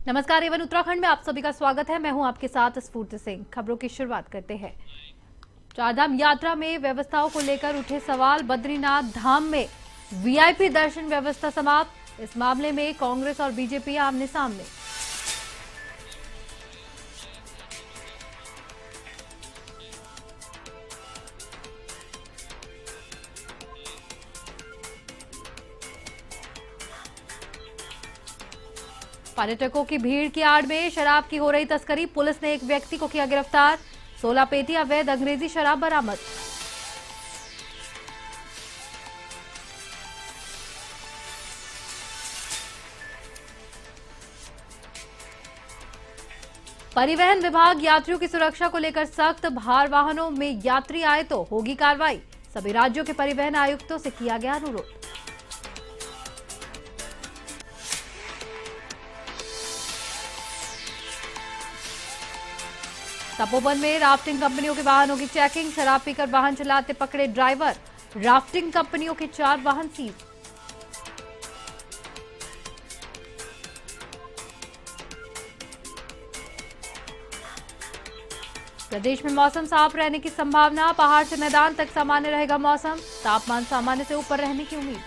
नमस्कार। एवन उत्तराखंड में आप सभी का स्वागत है। मैं हूं आपके साथ स्फूर्ति सिंह। खबरों की शुरुआत करते हैं। चारधाम यात्रा में व्यवस्थाओं को लेकर उठे सवाल। बद्रीनाथ धाम में वीआईपी दर्शन व्यवस्था समाप्त। इस मामले में कांग्रेस और बीजेपी आमने सामने। पर्यटकों की भीड़ की आड़ में शराब की हो रही तस्करी। पुलिस ने एक व्यक्ति को किया गिरफ्तार। 16 पेटी अवैध अंग्रेजी शराब बरामद। परिवहन विभाग यात्रियों की सुरक्षा को लेकर सख्त। भार वाहनों में यात्री आए तो होगी कार्रवाई। सभी राज्यों के परिवहन आयुक्तों से किया गया अनुरोध। तपोवन में राफ्टिंग कंपनियों के वाहनों की चेकिंग। शराब पीकर वाहन चलाते पकड़े ड्राइवर। राफ्टिंग कंपनियों के 4 वाहन सीज। प्रदेश में मौसम साफ रहने की संभावना। पहाड़ से मैदान तक सामान्य रहेगा मौसम। तापमान सामान्य से ऊपर रहने की उम्मीद।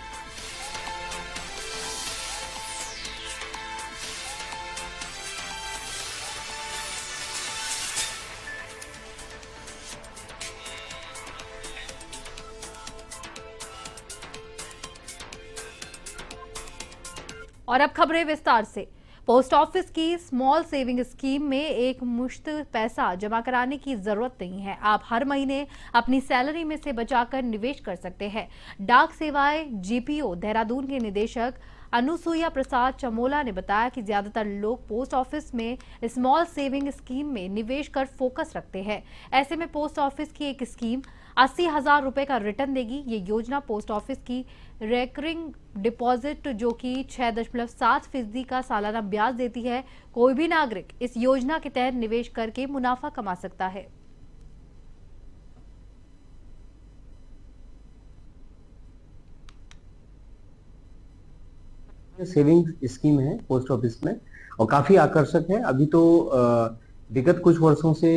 और अब खबरें विस्तार से। पोस्ट ऑफिस की स्मॉल सेविंग स्कीम में एक मुश्त पैसा जमा कराने की जरूरत नहीं है। आप हर महीने अपनी सैलरी में से बचाकर निवेश कर सकते हैं। डाक सेवाएं जीपीओ देहरादून के निदेशक अनुसुईया प्रसाद चमोला ने बताया कि ज्यादातर लोग पोस्ट ऑफिस में स्मॉल सेविंग स्कीम में निवेश कर फोकस रखते हैं। ऐसे में पोस्ट ऑफिस की एक स्कीम 80,000 रुपए का रिटर्न देगी। ये योजना पोस्ट ऑफिस की रेकरिंग डिपॉजिट जो कि 6.7% का सालाना ब्याज देती है। कोई भी नागरिक इस योजना के तहत निवेश करके मुनाफा कमा सकता है। सेविंग स्कीम है पोस्ट ऑफिस में और काफी आकर्षक है। अभी तो विगत कुछ वर्षों से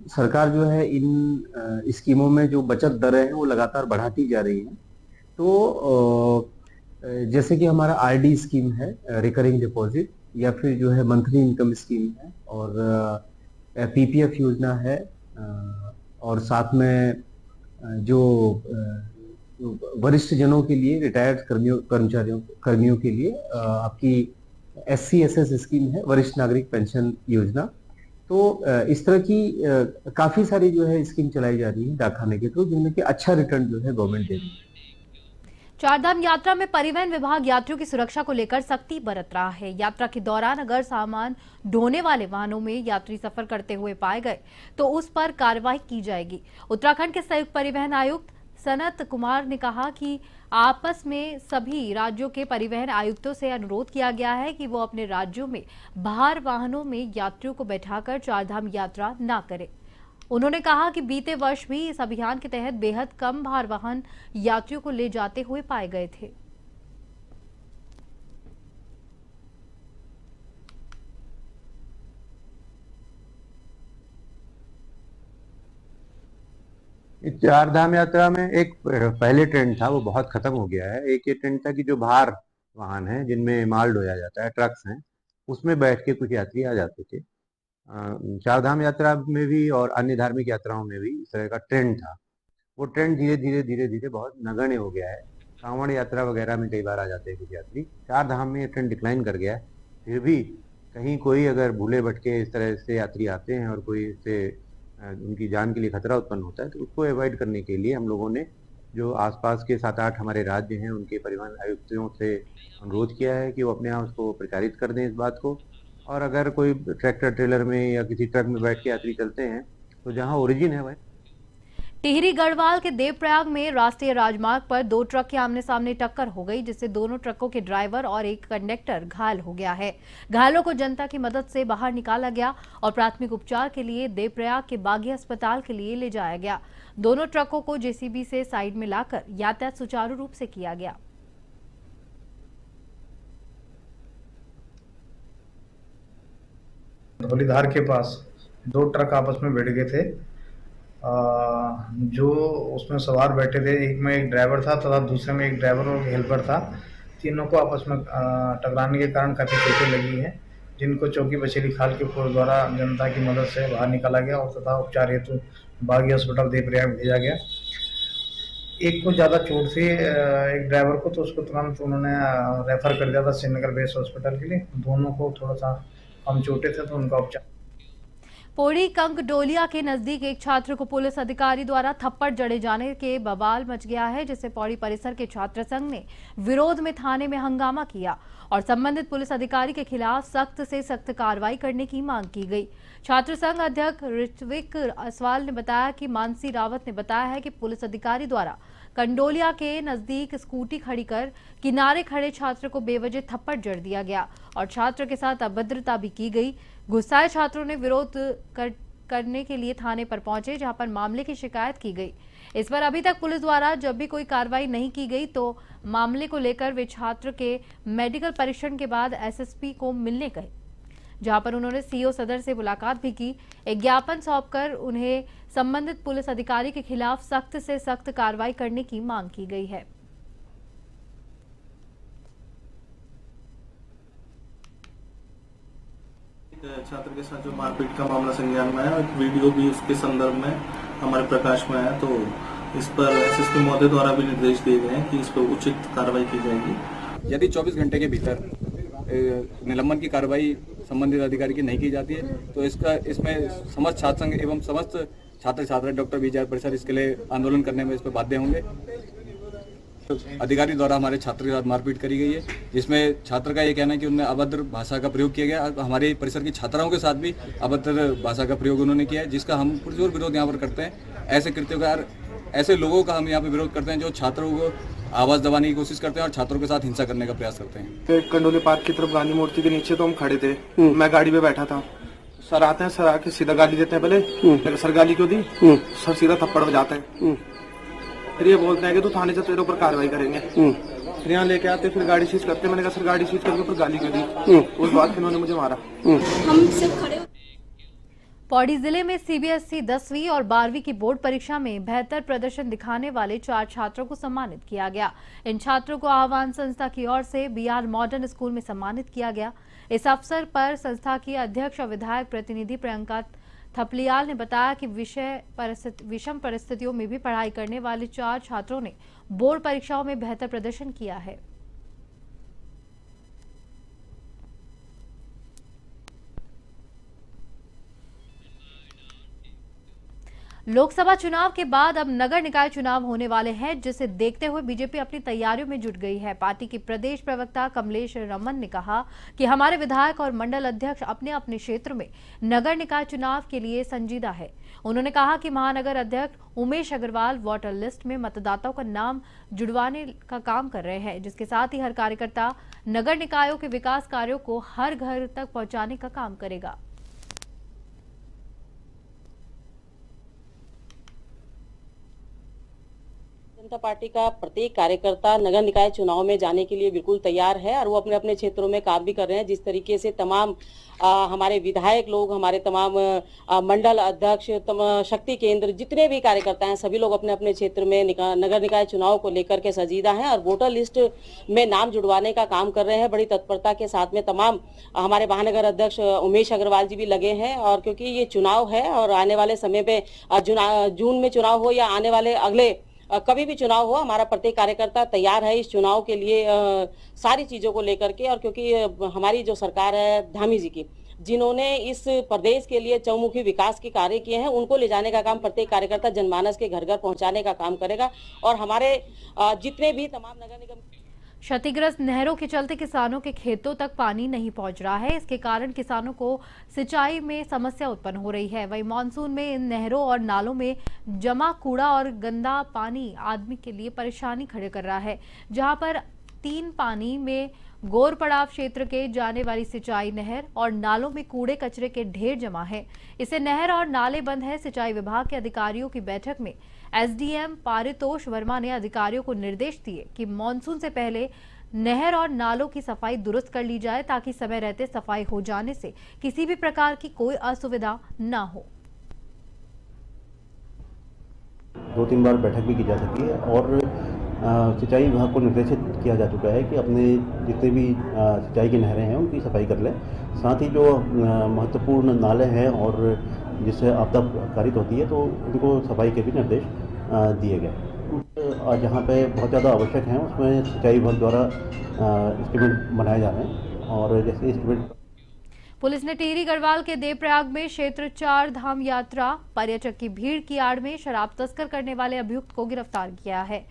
सरकार जो है इन स्कीमों में जो बचत दरें हैं वो लगातार बढ़ाती जा रही है। तो जैसे कि हमारा आरडी स्कीम है, रिकरिंग डिपॉजिट, या फिर जो है मंथली इनकम स्कीम है, और पीपीएफ योजना है, और साथ में जो वरिष्ठ जनों के लिए, रिटायर्ड कर्मियों के लिए आपकी SC/SS स्कीम है, वरिष्ठ नागरिक पेंशन योजना। तो इस तरह की काफी सारी जो है स्कीम चलाई जा रही है डाकखाने के थ्रू, जिनमें कि अच्छा रिटर्न जो है गवर्नमेंट दे रही है। चारधाम यात्रा में परिवहन विभाग यात्रियों की सुरक्षा को लेकर सख्ती बरत रहा है। यात्रा के दौरान अगर सामान ढोने वाले वाहनों में यात्री सफर करते हुए पाए गए तो उस पर कार्रवाई की जाएगी। उत्तराखंड के संयुक्त परिवहन आयुक्त सनत कुमार ने कहा कि आपस में सभी राज्यों के परिवहन आयुक्तों से अनुरोध किया गया है कि वो अपने राज्यों में भार वाहनों में यात्रियों को बैठाकर चारधाम यात्रा न करें। उन्होंने कहा कि बीते वर्ष भी इस अभियान के तहत बेहद कम भार वाहन यात्रियों को ले जाते हुए पाए गए थे। चार धाम यात्रा में एक पहले ट्रेंड था, वो बहुत खत्म हो गया है। एक ये ट्रेंड था कि जो भार वाहन है जिनमें माल ढोया जाता है, ट्रक्स हैं, उसमें बैठ के कुछ यात्री आ जाते थे। चार धाम यात्रा में भी और अन्य धार्मिक यात्राओं में भी इस तरह का ट्रेंड था। वो ट्रेंड धीरे धीरे बहुत नगण्य हो गया है। कांवड़ यात्रा वगैरह में कई बार आ जाते हैं कुछ यात्री। चार धाम में ये ट्रेंड डिक्लाइन कर गया है। फिर भी कहीं कोई अगर भूले भटके इस तरह से यात्री आते हैं और कोई इससे उनकी जान के लिए खतरा उत्पन्न होता है, तो उसको अवॉइड करने के लिए हम लोगों ने जो आसपास के 7-8 हमारे राज्य हैं उनके परिवहन आयुक्तों से अनुरोध किया है कि वो अपने यहाँ उसको प्रचारित कर दें इस बात को। और अगर कोई ट्रैक्टर ट्रेलर में या किसी ट्रक में बैठ के यात्री चलते हैं तो जहाँ ओरिजिन है वह। टिहरी गढ़वाल के देवप्रयाग में राष्ट्रीय राजमार्ग पर 2 ट्रक की आमने सामने टक्कर हो गई, जिससे दोनों ट्रकों के ड्राइवर और एक कंडक्टर घायल हो गया है। घायलों को जनता की मदद से बाहर निकाला गया और प्राथमिक उपचार के लिए देवप्रयाग के बागी अस्पताल के लिए ले जाया गया। दोनों ट्रकों को जेसीबी से साइड में लाकर यातायात सुचारू रूप से किया गया। धौलीधार के पास दो ट्रक आपस में भिड़ गए थे। जो उसमें सवार बैठे थे, एक में एक ड्राइवर था तथा दूसरे में एक ड्राइवर और एक हेल्पर था। तीनों को आपस में टकराने के कारण काफ़ी चोटें लगी हैं, जिनको चौकी बचेली खाल के पुलिस द्वारा जनता की मदद से बाहर निकाला गया और तथा उपचार हेतु बागी अस्पताल देवप्रयाग भेजा गया। एक को ज़्यादा चोट थी, एक ड्राइवर को, तो उसको तुरंत उन्होंने रेफर कर दिया था श्रीनगर बेस हॉस्पिटल के लिए। दोनों को थोड़ा सा कम चोटें थे तो उनका उपचार। पौड़ी कंगडोलिया के नजदीक एक छात्र को पुलिस अधिकारी द्वारा थप्पड़ जड़े जाने के बवाल मच गया है, जिससे पौड़ी परिसर के छात्र संघ ने विरोध में थाने में हंगामा किया और संबंधित पुलिस अधिकारी के खिलाफ सख्त से सख्त कार्रवाई करने की मांग की गई। छात्र संघ अध्यक्ष ऋत्विक असवाल ने बताया कि मानसी रावत ने बताया है कि पुलिस अधिकारी द्वारा कंडोलिया के नजदीक स्कूटी खड़ी कर किनारे खड़े छात्र को बेवजह थप्पड़ जड़ दिया गया और छात्र के साथ अभद्रता भी की गई। गुस्साए छात्रों ने विरोध करने के लिए थाने पर पहुंचे, जहां पर मामले की शिकायत की गई। इस पर अभी तक पुलिस द्वारा जब भी कोई कार्रवाई नहीं की गई तो मामले को लेकर वे छात्र के मेडिकल परीक्षण के बाद एसएसपी को मिलने गए, जहां पर उन्होंने सीओ सदर से मुलाकात भी की। एक ज्ञापन सौंपकर उन्हें संबंधित पुलिस अधिकारी के खिलाफ सख्त से सख्त कार्रवाई करने की मांग की गई है। छात्र के साथ जो मारपीट का मामला संज्ञान में है और वीडियो भी उसके संदर्भ में हमारे प्रकाश में आया, तो इस पर एसएसपी महोदय द्वारा भी निर्देश दिए गए हैं कि इस पर उचित कार्रवाई की जाएगी। यदि 24 घंटे के भीतर निलंबन की कार्रवाई संबंधित अधिकारी की नहीं की जाती है तो इसमें समस्त छात्र संघ एवं समस्त छात्र छात्रा डॉक्टर विजय परिसर इसके लिए आंदोलन करने में इस पर बाध्य होंगे। अधिकारी द्वारा हमारे छात्र के साथ मारपीट करी गई है, जिसमें छात्र का ये कहना है कि उनने अभद्र भाषा का प्रयोग किया गया। हमारे परिसर की छात्राओं के साथ भी अभद्र भाषा का प्रयोग उन्होंने किया है, जिसका हम पुरजोर विरोध यहाँ पर करते हैं। ऐसे कृत्यों का, ऐसे लोगों का हम यहाँ पे विरोध करते हैं जो छात्रों को आवाज़ दबाने की कोशिश करते हैं और छात्रों के साथ हिंसा करने का प्रयास करते हैं। कंडोली पार्क की तरफ गांधी मूर्ति के नीचे तो हम खड़े थे, मैं गाड़ी में बैठा था। सर आते हैं, सर आके सीधा गाली देते हैं। पहले सर गाली क्यों दी? सर सीधा थप्पड़ बजाते हैं। फिर ये बोलते हैं कि तू थाने से तेरे ऊपर कार्रवाई करेंगे। फिर यहाँ लेके आते, फिर गाड़ी सीज करते। मैंने कहा सर गाड़ी सीज करके फिर गाली क्यों दी? उस बात फिर उन्होंने मुझे मारा। हम सिर्फ खड़े। पौड़ी जिले में सीबीएसई 10वीं और 12वीं की बोर्ड परीक्षा में बेहतर प्रदर्शन दिखाने वाले 4 छात्रों को सम्मानित किया गया। इन छात्रों को आह्वान संस्था की ओर से बीआर मॉडर्न स्कूल में सम्मानित किया गया। इस अवसर पर संस्था की अध्यक्ष और विधायक प्रतिनिधि प्रियंका थपलियाल ने बताया कि विषम परिस्थितियों में भी पढ़ाई करने वाले 4 छात्रों ने बोर्ड परीक्षाओं में बेहतर प्रदर्शन किया है। लोकसभा चुनाव के बाद अब नगर निकाय चुनाव होने वाले हैं, जिसे देखते हुए बीजेपी अपनी तैयारियों में जुट गई है। पार्टी के प्रदेश प्रवक्ता कमलेश रमन ने कहा कि हमारे विधायक और मंडल अध्यक्ष अपने अपने क्षेत्र में नगर निकाय चुनाव के लिए संजीदा है। उन्होंने कहा कि महानगर अध्यक्ष उमेश अग्रवाल वोटर लिस्ट में मतदाताओं का नाम जुड़वाने का काम कर रहे हैं, जिसके साथ ही हर कार्यकर्ता नगर निकायों के विकास कार्यों को हर घर तक पहुंचाने का काम करेगा। जनता पार्टी का प्रत्येक कार्यकर्ता नगर निकाय चुनाव में जाने के लिए बिल्कुल तैयार है और वो अपने अपने क्षेत्रों में काम भी कर रहे हैं। जिस तरीके से तमाम हमारे विधायक लोग, हमारे तमाम मंडल अध्यक्ष, शक्ति केंद्र, जितने भी कार्यकर्ता हैं, सभी लोग अपने अपने क्षेत्र में नगर निकाय चुनाव को लेकर के संजीदा हैं और वोटर लिस्ट में नाम जुड़वाने का काम कर रहे हैं बड़ी तत्परता के साथ में। तमाम हमारे महानगर अध्यक्ष उमेश अग्रवाल जी भी लगे हैं और क्योंकि ये चुनाव है और आने वाले समय पे जून में चुनाव हो या आने वाले अगले कभी भी चुनाव हो, हमारा प्रत्येक कार्यकर्ता तैयार है इस चुनाव के लिए सारी चीजों को लेकर के। और क्योंकि हमारी जो सरकार है धामी जी की, जिन्होंने इस प्रदेश के लिए चौमुखी विकास के कार्य किए हैं, उनको ले जाने का काम प्रत्येक कार्यकर्ता जनमानस के घर घर पहुंचाने का काम करेगा। और हमारे जितने भी तमाम नगर निगम क्षतिग्रस्त नहरों के चलते किसानों के खेतों तक पानी नहीं पहुंच रहा है। इसके कारण किसानों को सिंचाई में समस्या उत्पन्न हो रही है। वहीं मानसून में इन नहरों और नालों में जमा कूड़ा और गंदा पानी आदमी के लिए परेशानी खड़े कर रहा है। जहां पर 3 पानी में गोर पड़ाव क्षेत्र के जाने वाली सिंचाई नहर और नालों में कूड़े कचरे के ढेर जमा है। इसे नहर और नाले बंद है। सिंचाई विभाग के अधिकारियों की बैठक में एसडीएम पारितोष वर्मा ने अधिकारियों को निर्देश दिए कि मानसून से पहले नहर और नालों की सफाई दुरुस्त कर ली जाए ताकि समय रहते सफाई हो जाने से किसी भी प्रकार की कोई असुविधा न हो। 2-3 बार बैठक भी की जा चुकी है और सिंचाई विभाग को निर्देशित किया जा चुका है कि अपने जितने भी सिंचाई की नहरें हैं उनकी सफाई कर लें। साथ ही जो महत्वपूर्ण नाले हैं और जिससे आपदा कारित होती है तो उनको सफाई के भी निर्देश दिए गए। जहाँ पे बहुत ज़्यादा आवश्यक हैं उसमें सिंचाई विभाग द्वारा एस्टीमेट बनाए जा रहे हैं और जैसे एस्टीमेट। पुलिस ने टिहरी गढ़वाल के देवप्रयाग में क्षेत्र 4 धाम यात्रा पर्यटक की भीड़ की आड़ में शराब तस्कर करने वाले अभियुक्त को गिरफ्तार किया है।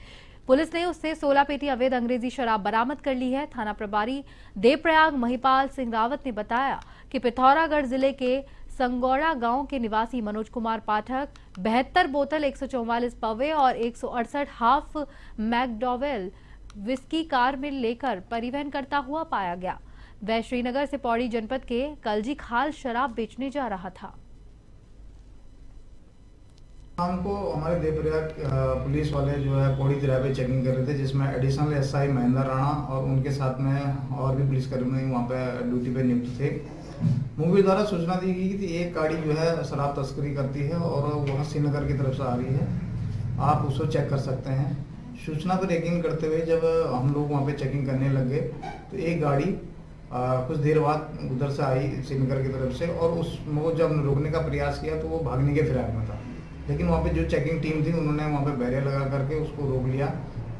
पुलिस ने उससे 16 पेटी अवैध अंग्रेजी शराब बरामद कर ली है। थाना प्रभारी देवप्रयाग महिपाल सिंह रावत ने बताया कि पिथौरागढ़ जिले के संगौड़ा गांव के निवासी मनोज कुमार पाठक 72 बोतल 144 पवे और 168 हाफ मैकडॉवेल विस्की कार में लेकर परिवहन करता हुआ पाया गया। वह श्रीनगर से पौड़ी जनपद के कलजी खाल शराब बेचने जा रहा था। हमको हमारे देवप्रयाग पुलिस वाले जो है पौड़ी तिराहे पे चेकिंग कर रहे थे, जिसमें एडिशनल एसआई महेंद्र राणा और उनके साथ में और भी पुलिसकर्मी वहाँ पे ड्यूटी पे नियुक्त थे। मुखबिर द्वारा सूचना दी गई कि एक गाड़ी जो है शराब तस्करी करती है और वहाँ श्रीनगर की तरफ से आ रही है, आप उसको चेक कर सकते हैं। सूचना पर यकीन करते हुए जब हम लोग वहाँ पे चेकिंग करने लगे तो एक गाड़ी कुछ देर बाद उधर से आई श्रीनगर की तरफ से और उसको जब रोकने का प्रयास किया तो वो भागने के फिराक में था। लेकिन वहाँ पे जो चेकिंग टीम थी उन्होंने वहाँ पे बैरियर लगा करके उसको रोक लिया।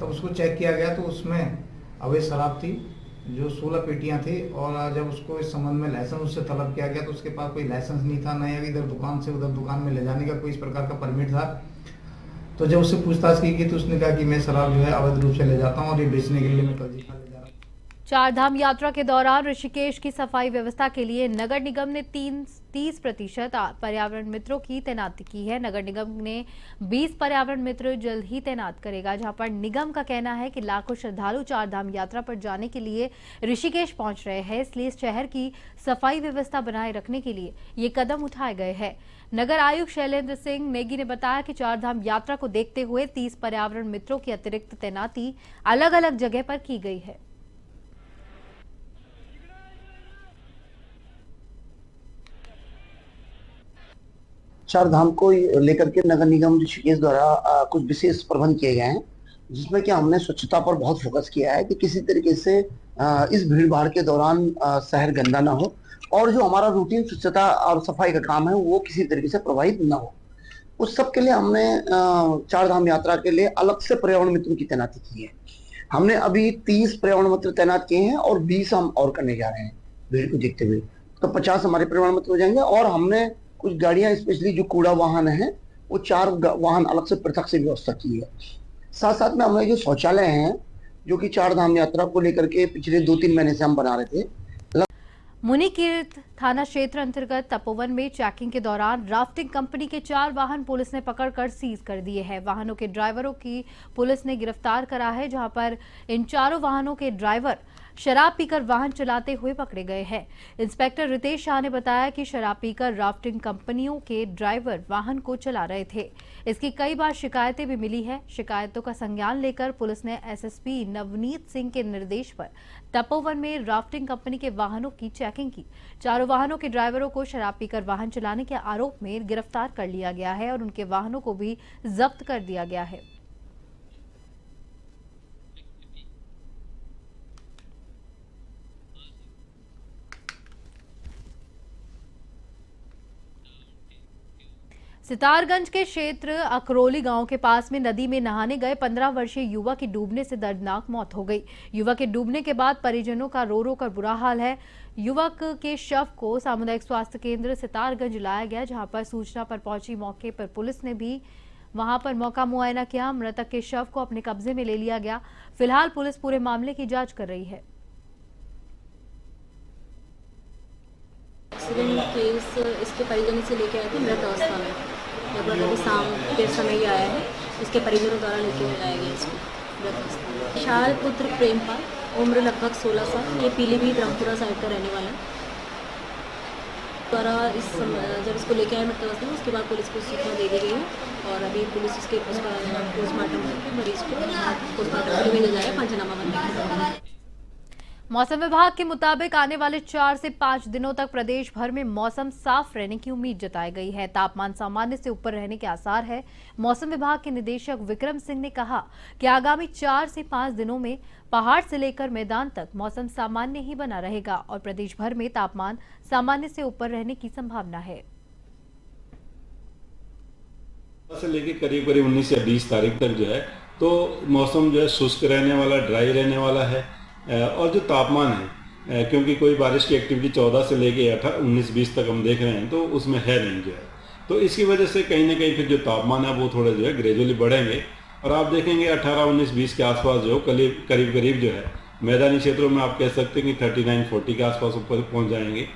तब उसको चेक किया गया तो उसमें अवैध शराब थी जो 16 पेटियां थी और जब उसको इस संबंध में लाइसेंस उससे तलब किया गया तो उसके पास कोई लाइसेंस नहीं था, न इधर दुकान से उधर दुकान में ले जाने का कोई इस प्रकार का परमिट था। तो जब उससे पूछताछ की गई तो उसने कहा कि मैं शराब जो है अवैध रूप से ले जाता हूँ और ये बेचने के लिए मैं कलजी खाल ले जा रहा हूँ। 4 धाम यात्रा के दौरान ऋषिकेश की सफाई व्यवस्था के लिए नगर निगम ने 30% पर्यावरण मित्रों की तैनाती की है। नगर निगम ने 20 पर्यावरण मित्र जल्द ही तैनात करेगा, जहां पर निगम का कहना है कि लाखों श्रद्धालु 4 धाम यात्रा पर जाने के लिए ऋषिकेश पहुंच रहे हैं, इसलिए शहर की सफाई व्यवस्था बनाए रखने के लिए ये कदम उठाए गए हैं। नगर आयुक्त शैलेंद्र सिंह नेगी ने बताया कि 4 धाम यात्रा को देखते हुए 30 पर्यावरण मित्रों की अतिरिक्त तैनाती अलग अलग जगह पर की गई है। चार धाम को लेकर के नगर निगम ऋषिकेश द्वारा कुछ विशेष प्रबंध किए गए हैं, जिसमें कि हमने स्वच्छता पर बहुत फोकस किया है कि किसी तरीके से इस भीड़ भाड़ के दौरान शहर गंदा ना हो और जो हमारा रूटीन स्वच्छता और सफाई का काम है वो किसी तरीके से प्रभावित ना हो। उस सब के लिए हमने 4 धाम यात्रा के लिए अलग से पर्यावरण मित्रों की तैनाती की है। हमने अभी 30 पर्यावरण मित्र तैनात किए हैं और 20 हम और करने जा रहे हैं भीड़ को देखते हुए, तो 50 हमारे पर्यावरण मित्र हो जाएंगे। और हमने कुछ गाड़ियां स्पेशली जो कूड़ा वाहन है वो 4 वाहन अलग से पृथक से व्यवस्था की है। साथ साथ में हमने जो शौचालय हैं जो कि 4 धाम यात्रा को लेकर के पिछले 2-3 महीने से हम बना रहे थे। मुनिकीर्त थाना क्षेत्र अंतर्गत तपोवन में चेकिंग के दौरान राफ्टिंग कंपनी के 4 वाहन पुलिस ने पकड़कर सीज कर दिए हैं। वाहनों के ड्राइवरों की पुलिस ने गिरफ्तार करा है, जहां पर इन 4 वाहनों के ड्राइवर शराब पीकर वाहन चलाते हुए पकड़े गए हैं। इंस्पेक्टर रितेश शाह ने बताया कि शराब पीकर राफ्टिंग कंपनियों के ड्राइवर वाहन को चला रहे थे। इसकी कई बार शिकायतें भी मिली है। शिकायतों का संज्ञान लेकर पुलिस ने एसएसपी नवनीत सिंह के निर्देश पर तपोवन में राफ्टिंग कंपनी के वाहनों की चेकिंग की। 4 वाहनों के ड्राइवरों को शराब पीकर वाहन चलाने के आरोप में गिरफ्तार कर लिया गया है और उनके वाहनों को भी जब्त कर दिया गया है। सितारगंज के क्षेत्र अकरोली गांव के पास में नदी में नहाने गए 15 वर्षीय युवक की डूबने से दर्दनाक मौत हो गई। युवक के डूबने के बाद परिजनों का रो रो कर बुरा हाल है। युवक के शव को सामुदायिक स्वास्थ्य केंद्र सितारगंज लाया गया, जहां पर सूचना पर पहुंची मौके पर पुलिस ने भी वहां पर मौका मुआयना किया। मृतक के शव को अपने कब्जे में ले लिया गया। फिलहाल पुलिस पूरे मामले की जाँच कर रही है। एक्सीडेंट केस इसके परिजनों से लेके आए थे मृत अवस्था में, लगभग अभी शाम के समय ही आया है। इसके परिजनों द्वारा लेके लाया गया इसको मृत अवस्था में। विशाल पुत्र प्रेमपाल, उम्र लगभग 16 साल, ये पीलीभीत रामपुरा साइड का रहने वाला द्वारा जब इसको लेके आए मृत अवस्था में, उसके बाद पुलिस को सूचना दे दी गई है और अभी पुलिस उसका पोस्टमार्टम करके मरीज को पोस्टमार्टम के लिए भेजा जा रहा है पंचनामा बनने के बाद। मौसम विभाग के मुताबिक आने वाले 4 से 5 दिनों तक प्रदेश भर में मौसम साफ रहने की उम्मीद जताई गई है। तापमान सामान्य से ऊपर रहने के आसार है। मौसम विभाग के निदेशक विक्रम सिंह ने कहा कि आगामी 4 से 5 दिनों में पहाड़ से लेकर मैदान तक मौसम सामान्य ही बना रहेगा और प्रदेश भर में तापमान सामान्य से ऊपर रहने की संभावना है। से लेके करीब 19 या 20 तारीख तक जो है तो मौसम जो है शुष्क रहने वाला, ड्राई रहने वाला है। और जो तापमान है, क्योंकि कोई बारिश की एक्टिविटी 14 से लेके 19-20 तक हम देख रहे हैं तो उसमें है नहीं जो है, तो इसकी वजह से कहीं ना कहीं फिर जो तापमान है वो थोड़े जो है ग्रेजुअली बढ़ेंगे और आप देखेंगे 18-19-20 के आसपास जो करीब जो है मैदानी क्षेत्रों में आप कह सकते हैं कि 39-40 के आसपास ऊपर पहुंच जाएंगे।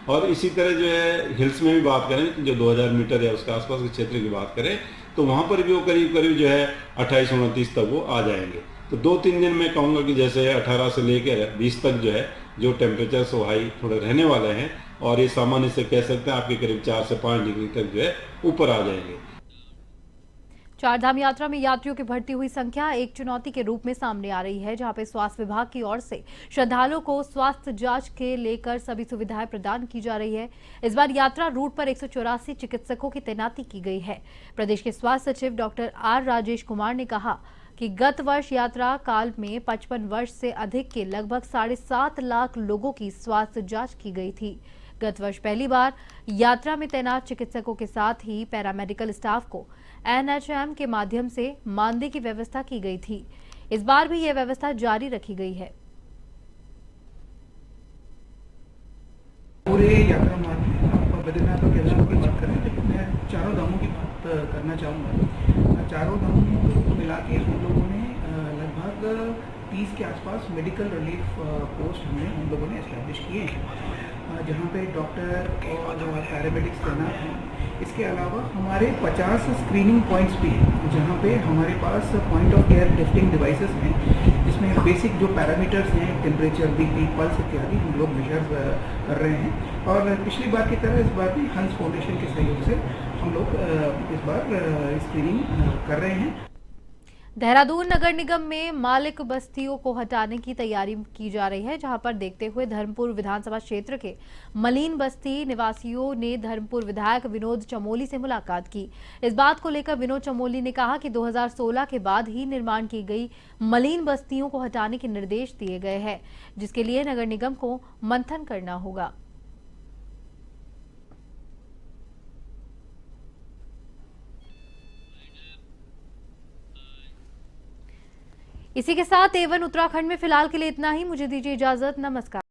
और इसी तरह जो है हिल्स में भी बात करें, जो 2000 मीटर या उसके आसपास के क्षेत्र की बात करें तो वहाँ पर भी वो करीब जो है 28-29 तक वो आ जाएंगे। तो 2-3 दिन मैं कहूँगा कि जैसे 18 से लेकर 20 तक जो है जो टेम्परेचर सो हाई थोड़े रहने वाले हैं और ये सामान्य से कह सकते हैं आपके करीब 4 से 5 डिग्री तक जो है ऊपर आ जाएंगे। चारधाम यात्रा में यात्रियों की बढ़ती हुई संख्या एक चुनौती के रूप में सामने आ रही है, जहां पे स्वास्थ्य विभाग की ओर से श्रद्धालुओं को स्वास्थ्य जांच के लेकर सभी सुविधाएं प्रदान की जा रही है। इस बार यात्रा रूट पर 184 चिकित्सकों की तैनाती की गई है। प्रदेश के स्वास्थ्य सचिव डॉक्टर आर राजेश कुमार ने कहा कि गत वर्ष यात्रा काल में 55 वर्ष से अधिक के लगभग 7.5 लाख लोगों की स्वास्थ्य जांच की गई थी। गत वर्ष पहली बार यात्रा में तैनात चिकित्सकों के साथ ही पैरामेडिकल स्टाफ को एनएचएम के माध्यम से मानदेय की व्यवस्था की गई थी। इस बार भी यह व्यवस्था जारी रखी गई है। पूरे यात्रा मार्ग में आप बद्रीनाथ और केदारनाथ की बात करें तो मैं चारों धामों की बात करना चाहूँगा। चारों धामों को मिला के हम लोगों ने लगभग 30 के आसपास मेडिकल रिलीफ पोस्ट हम लोगों ने एस्टैब्लिश किए हैं, जहाँ पे डॉक्टर और पैरामेडिक्स तैनात हैं। इसके अलावा हमारे 50 स्क्रीनिंग पॉइंट्स भी हैं, जहाँ पे हमारे पास point of care testing devices हैं, जिसमें बेसिक जो पैरामीटर्स हैं, टेम्परेचर, बीपी, पल्स इत्यादि हम लोग मेजर कर रहे हैं। और पिछली बार की तरह इस बार भी हंस फाउंडेशन के सहयोग से हम लोग इस बार स्क्रीनिंग कर रहे हैं। देहरादून नगर निगम में मालिक बस्तियों को हटाने की तैयारी की जा रही है, जहां पर देखते हुए धर्मपुर विधानसभा क्षेत्र के मलीन बस्ती निवासियों ने धर्मपुर विधायक विनोद चमोली से मुलाकात की। इस बात को लेकर विनोद चमोली ने कहा कि 2016 के बाद ही निर्माण की गई मलीन बस्तियों को हटाने के निर्देश दिए गए हैं, जिसके लिए नगर निगम को मंथन करना होगा। इसी के साथ A1 उत्तराखंड में फिलहाल के लिए इतना ही। मुझे दीजिए इजाजत। नमस्कार।